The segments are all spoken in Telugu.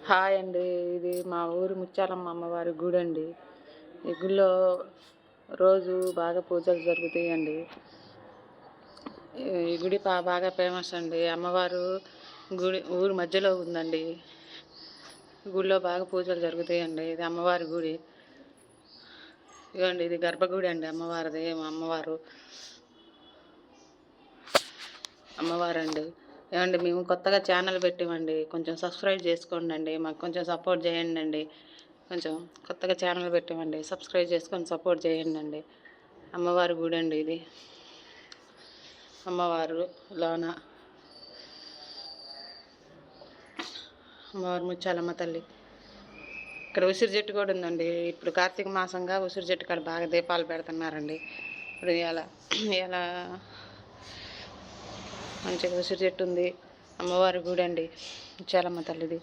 హాయ్ అండి. ఇది మా ఊరు ముత్యాలమ్మ అమ్మవారి గుడి అండి. ఈ గుడిలో రోజు బాగా పూజలు జరుగుతాయండి. ఈ గుడి బాగా ఫేమస్ అండి. అమ్మవారు గుడి ఊరి మధ్యలో ఉందండి. గుడిలో బాగా పూజలు జరుగుతాయండి. ఇది అమ్మవారి గుడి. ఇదిగోండి, ఇది గర్భగుడి అండి అమ్మవారిది. అమ్మవారండి. ఏమండి, మేము కొత్తగా ఛానల్ పెట్టామండి. కొంచెం సబ్స్క్రైబ్ చేసుకోండి. మాకు కొంచెం సపోర్ట్ చేయండి. కొంచెం కొత్తగా ఛానల్ పెట్టామండి. సబ్స్క్రైబ్ చేసుకొని సపోర్ట్ చేయండి. అమ్మవారి గుడి అండి ఇది. అమ్మవారు లోన అమ్మవారు ముత్యాలమ్మ తల్లి. ఇక్కడ ఉసిరి చెట్టు కూడా ఉందండి. ఇప్పుడు కార్తీక మాసంగా ఉసిరి చెట్టు కాడ బాగా దీపాలు పెడుతున్నారండి. ఇప్పుడు ఇలా మంచిగా ఉసిరి చెట్టు ఉంది. అమ్మవారి గుడి అండి ముత్యాలమ్మ తల్లిది.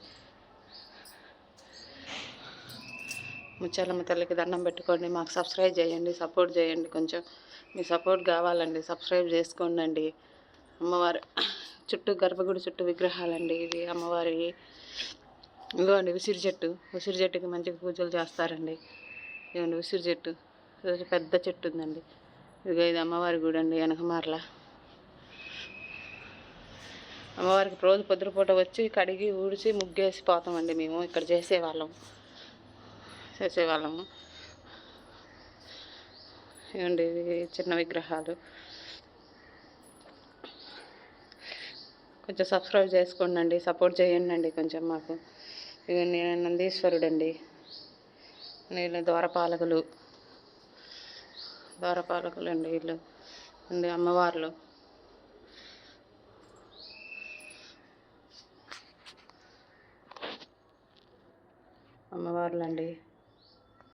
ముత్యాలమ్మ తల్లికి దండం పెట్టుకోండి. మాకు సబ్స్క్రైబ్ చేయండి, సపోర్ట్ చేయండి. కొంచెం మీ సపోర్ట్ కావాలండి. సబ్స్క్రైబ్ చేసుకోండి. అమ్మవారి చుట్టూ గర్భగుడి చుట్టూ విగ్రహాలండి. ఇది అమ్మవారి. ఇదిగోండి ఉసిరి చెట్టుకి మంచిగా పూజలు చేస్తారండి. ఇదిగోండి ఉసిరి చెట్టు, పెద్ద చెట్టు ఉందండి. ఇది అమ్మవారి గుడి అండి. వెనకమార్ల అమ్మవారికి రోజు పొద్దుపూట వచ్చి కడిగి ఊడిచి ముగ్గేసి పోతామండి. మేము ఇక్కడ చేసేవాళ్ళము. ఇవ్వండి చిన్న విగ్రహాలు. కొంచెం సబ్స్క్రైబ్ చేసుకోండి, సపోర్ట్ చేయండి కొంచెం మాకు. ఇవన్నీ నందీశ్వరుడు అండి. వీళ్ళు ద్వారపాలకులు అండి. వీళ్ళు అండి అమ్మవార్లు. అమ్మవార్లండి.